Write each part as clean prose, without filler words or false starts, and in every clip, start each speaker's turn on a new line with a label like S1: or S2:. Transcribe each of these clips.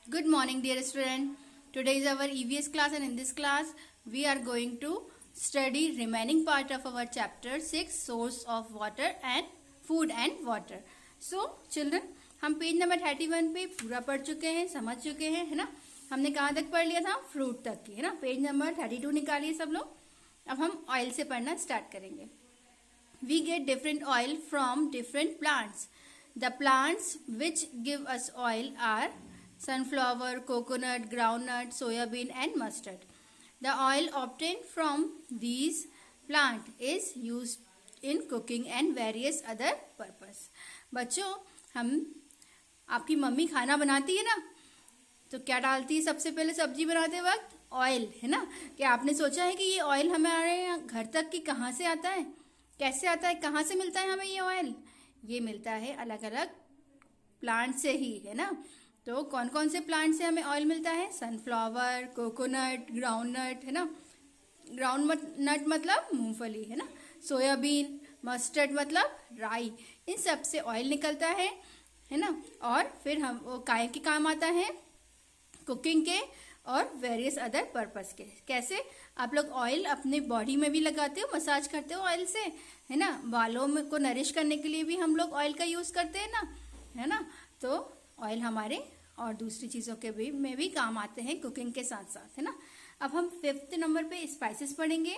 S1: Good morning, dear student. Today is our EVS class, and in this class we are going to study remaining part of our chapter 6, source of water and food and water. So children, हम page number 31 पे पूरा पढ़ चुके हैं, समझ चुके हैं, है ना। हमने कहाँ तक पढ़ लिया था? फ्रूट तक की, है ना। पेज नंबर 32 निकालिए सब लोग। अब हम ऑयल से पढ़ना स्टार्ट करेंगे। We get different oil from different plants. The plants which give us oil are sunflower, coconut, groundnut, soybean and mustard. The oil obtained from these plants is used in cooking and various other purpose. बच्चों, हम आपकी mummy खाना बनाती है ना, तो क्या डालती है सबसे पहले सब्जी बनाते वक्त? ऑयल, है ना। क्या आपने सोचा है कि ये ऑयल हमारे घर तक की कहाँ से आता है, कैसे आता है, कहाँ से मिलता है हमें ये ऑयल? ये मिलता है अलग अलग प्लांट से ही, है ना। तो कौन कौन से प्लांट से हमें ऑयल मिलता है? सनफ्लावर, कोकोनट, ग्राउंडनट, है ना। ग्राउंड मतलब मूंगफली, है ना। सोयाबीन, मस्टर्ड मतलब राई। इन सब से ऑयल निकलता है ना। और फिर हम वो काय के काम आता है? कुकिंग के और वेरियस अदर पर्पस के। कैसे? आप लोग ऑयल अपने बॉडी में भी लगाते हो, मसाज करते हो ऑयल से, है ना। बालों में को नरिश करने के लिए भी हम लोग ऑयल का यूज करते हैं ना, है ना। तो ऑयल हमारे और दूसरी चीज़ों के भी में भी काम आते हैं कुकिंग के साथ साथ, है ना। अब हम 5th नंबर पे स्पाइसेस पढ़ेंगे।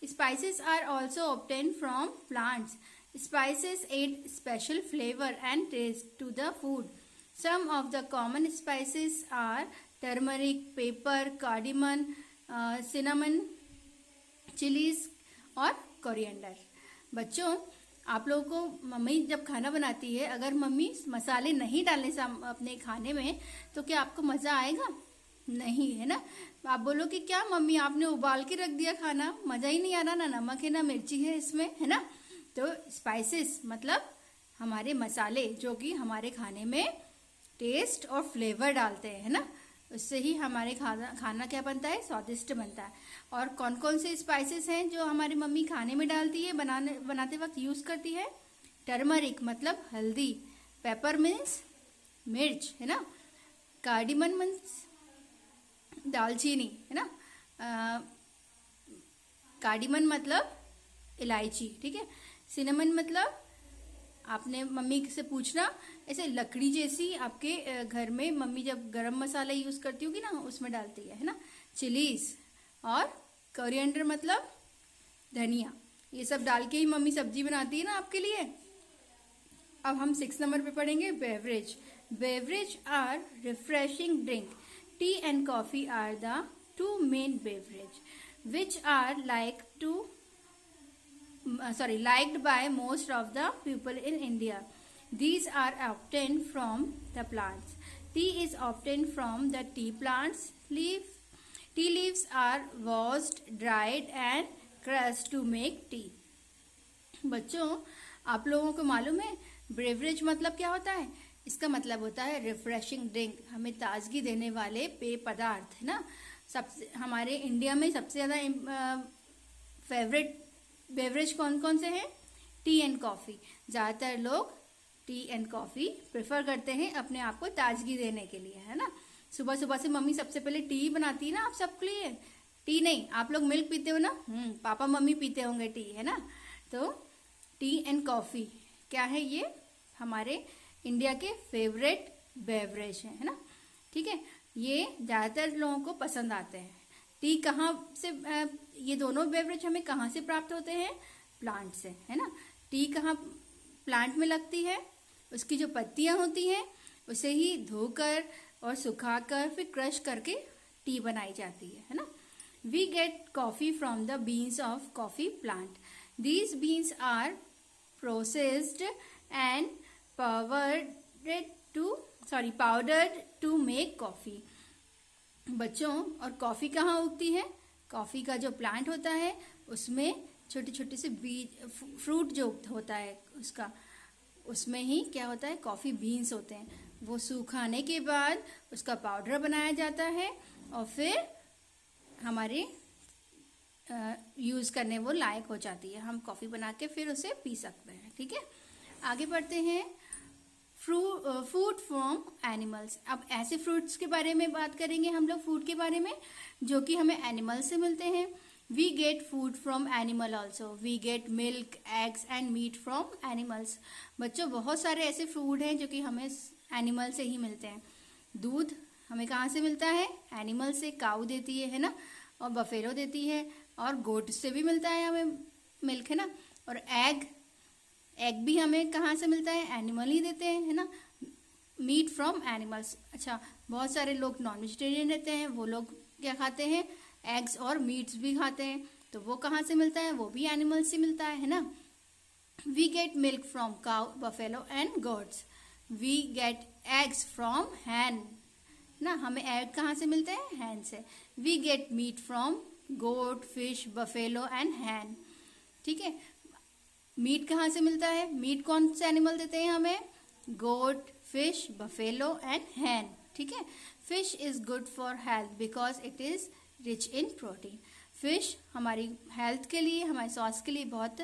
S1: Spices are also obtain from plants. Spices add special flavor and taste to the food. Some of the common spices are turmeric, pepper, cardamom, cinnamon, chilies और coriander. बच्चों, आप लोगों को मम्मी जब खाना बनाती है, अगर मम्मी मसाले नहीं डालने से अपने खाने में, तो क्या आपको मज़ा आएगा? नहीं, है ना। आप बोलो कि क्या मम्मी आपने उबाल के रख दिया खाना, मज़ा ही नहीं आ रहा, ना नमक है ना मिर्ची है इसमें, है ना। तो स्पाइसेस मतलब हमारे मसाले जो कि हमारे खाने में टेस्ट और फ्लेवर डालते हैं, है ना। उससे ही हमारे खाना क्या बनता है? स्वादिष्ट बनता है। और कौन कौन से स्पाइसेस हैं जो हमारी मम्मी खाने में डालती है, बनाते वक्त यूज़ करती है? टर्मरिक मतलब हल्दी, पेपर मीन्स मिर्च, है ना। कार्डिमन मीन्स दालचीनी, है ना। कार्डिमन मतलब इलायची, ठीक है। सिनेमन मतलब आपने मम्मी से पूछना, ऐसे लकड़ी जैसी आपके घर में मम्मी जब गरम मसाला यूज़ करती होगी ना, उसमें डालती है ना। चिलीज और कोरिएंडर मतलब धनिया। ये सब डाल के ही मम्मी सब्जी बनाती है ना आपके लिए। अब हम 6 नंबर पे पढ़ेंगे beverage. Beverage are refreshing drink. Tea and coffee are the two main beverage which are liked by most of the people in India. These are obtained from the plants. Tea is obtained from the tea plants. Tea leaves are washed, dried and crushed to make tea. बच्चों, आप लोगों को मालूम है beverage मतलब क्या होता है? इसका मतलब होता है रिफ्रेशिंग ड्रिंक, हमें ताजगी देने वाले पेय पदार्थ, है ना। सबसे हमारे इंडिया में सबसे ज़्यादा फेवरेट बेवरेज कौन कौन से हैं? T and coffee. ज़्यादातर लोग टी एंड कॉफ़ी प्रेफर करते हैं अपने आप को ताजगी देने के लिए, है ना। सुबह सुबह से मम्मी सबसे पहले टी बनाती है ना आप सबके लिए। टी नहीं, आप लोग मिल्क पीते हो ना, पापा मम्मी पीते होंगे टी, है ना। तो टी एंड कॉफ़ी क्या है? ये हमारे इंडिया के फेवरेट बेवरेज है ना, ठीक है। ये ज़्यादातर लोगों को पसंद आते हैं। टी कहाँ से ये दोनों बेवरेज हमें कहाँ से प्राप्त होते हैं? प्लांट से, है ना। टी कहाँ प्लांट में लगती है? उसकी जो पत्तियाँ होती हैं उसे ही धोकर और सुखाकर फिर क्रश करके टी बनाई जाती है ना। We get coffee from the beans of coffee plant. These beans are processed and powdered to make coffee. बच्चों, और कॉफ़ी कहाँ उगती है? कॉफ़ी का जो प्लांट होता है उसमें छोटे छोटे से बीज, फ्रूट जो होता है उसका, उसमें ही क्या होता है? कॉफ़ी बीन्स होते हैं। वो सुखाने के बाद उसका पाउडर बनाया जाता है और फिर हमारे यूज़ करने वो लायक हो जाती है। हम कॉफ़ी बना के फिर उसे पी सकते हैं, ठीक है। आगे बढ़ते हैं। Food from animals. अब ऐसे फ्रूट्स के बारे में बात करेंगे हम लोग, फूड के बारे में जो कि हमें एनिमल से मिलते हैं। We get food from animal also. We get milk, eggs and meat from animals. बच्चों, बहुत सारे ऐसे फूड हैं जो कि हमें एनिमल से ही मिलते हैं। दूध हमें कहाँ से मिलता है? एनिमल से। काऊ देती है ना, और बफेलो देती है, और गोट से भी मिलता है हमें मिल्क, है ना। और एग भी हमें कहाँ से मिलता है? एनिमल ही देते हैं, है ना। Meat from animals. अच्छा, बहुत सारे लोग नॉन वेजिटेरियन रहते हैं, वो लोग क्या खाते हैं? एग्स और मीट्स भी खाते हैं, तो वो कहाँ से मिलता है? वो भी एनिमल से मिलता है ना। We get milk from cow, buffalo and goats. We get eggs from hen ना, हमें एग कहाँ से मिलते हैं? हैन से। We get meat from goat, fish, buffalo and hen. ठीक है, मीट कहाँ से मिलता है? मीट कौन से एनिमल देते हैं हमें? गोट, फिश, बफेलो एंड हैन। ठीक है। Fish is good for health because it is rich in protein. Fish हमारी हेल्थ के लिए, हमारे स्वास्थ्य के लिए बहुत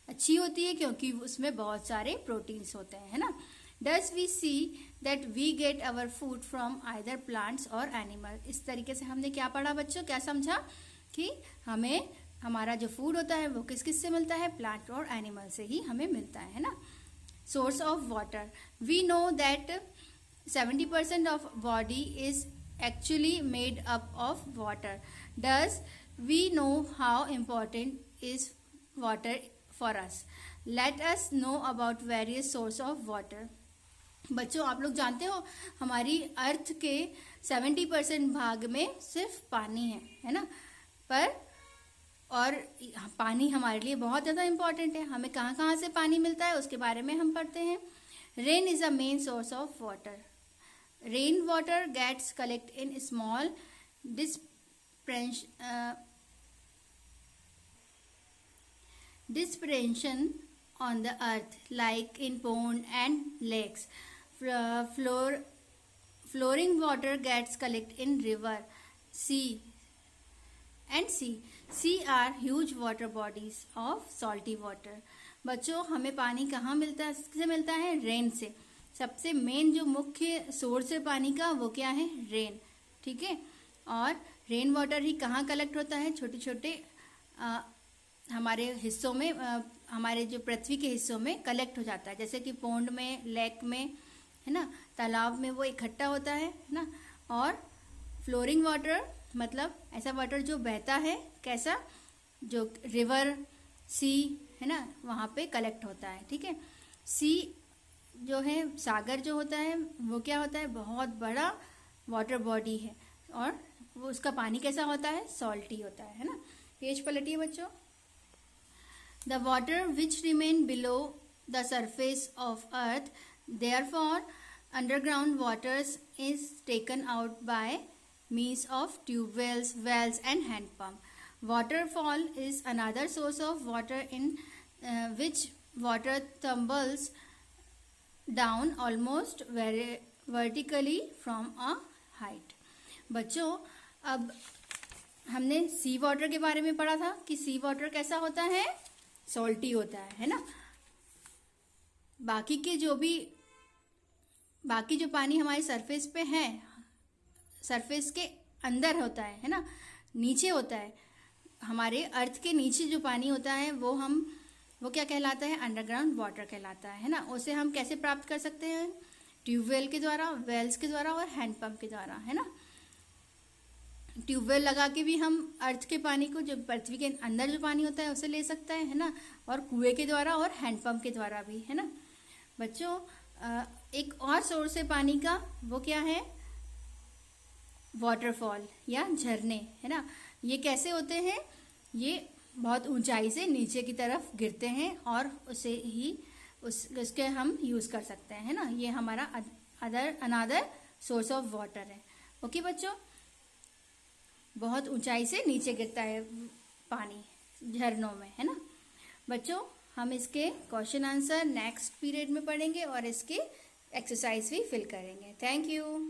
S1: अच्छी होती है क्योंकि उसमें बहुत सारे प्रोटीन्स होते हैं, है ना। Thus we see that we get our food from either plants or animal। इस तरीके से हमने क्या पढ़ा बच्चों? क्या समझा कि हमें हमारा जो फूड होता है वो किस किस से मिलता है? प्लांट और एनिमल से ही हमें मिलता है ना। Source of water. We know that 70% of body is actually made up of water. Thus we know how important is water for us। Let us know about various source of water। बच्चों, आप लोग जानते हो हमारी अर्थ के 70% भाग में सिर्फ पानी है ना। पर और पानी हमारे लिए बहुत ज़्यादा इम्पॉर्टेंट है। हमें कहाँ कहाँ से पानी मिलता है उसके बारे में हम पढ़ते हैं। Rain is a main source of water. Rain water gets collect in small dispersion on the earth like in pond and lakes। Flowing water gets collected in river, sea and sea are huge water bodies of salty water। बच्चों, हमें पानी कहाँ मिलता है? किससे मिलता है? Rain से। सबसे मेन जो मुख्य सोर्स है पानी का वो क्या है? रेन। ठीक है। और रेन वाटर ही कहाँ कलेक्ट होता है? छोटे छोटे हमारे हिस्सों में, हमारे जो पृथ्वी के हिस्सों में कलेक्ट हो जाता है, जैसे कि पोंड में, लेक में, है ना, तालाब में वो इकट्ठा होता है ना। और फ्लोरिंग वाटर मतलब ऐसा वाटर जो बहता है, कैसा? जो रिवर, सी, है ना, वहाँ पे कलेक्ट होता है। ठीक है। सी जो है, सागर जो होता है वो क्या होता है? बहुत बड़ा वाटर बॉडी है, और वो उसका पानी कैसा होता है? सॉल्टी होता है ना। पेज पलटिए बच्चों। The water which remain below the surface of earth, therefore underground waters is taken out by means of tube wells, wells and hand pump। Waterfall is another source of water in which water tumbles down almost vertically from a height। बच्चों, अब हमने सी water के बारे में पढ़ा था कि सी water कैसा होता है? सॉल्टी होता है ना। बाकी जो पानी हमारे सरफेस पे है, सरफेस के अंदर होता है ना, नीचे होता है। हमारे अर्थ के नीचे जो पानी होता है वो क्या कहलाता है? अंडरग्राउंड वाटर कहलाता है ना। उसे हम कैसे प्राप्त कर सकते हैं? ट्यूबवेल के द्वारा, वेल्स के द्वारा और हैंडपंप के द्वारा, है ना। ट्यूबवेल लगा के भी हम अर्थ के पानी को, जो पृथ्वी के अंदर जो पानी होता है उसे ले सकते हैं, है ना। और कुएं के द्वारा और हैंडपंप के द्वारा भी, है ना। बच्चों, एक और सोर्स है पानी का, वो क्या है? वाटरफॉल या झरने, है ना। ये कैसे होते हैं? ये बहुत ऊंचाई से नीचे की तरफ गिरते हैं और उसके हम यूज कर सकते हैं, है ना। ये हमारा अनदर सोर्स ऑफ वाटर है। ओके बच्चों, बहुत ऊंचाई से नीचे गिरता है पानी झरनों में, है ना। बच्चों, हम इसके क्वेश्चन आंसर नेक्स्ट पीरियड में पढ़ेंगे और इसके एक्सरसाइज भी फिल करेंगे। Thank you.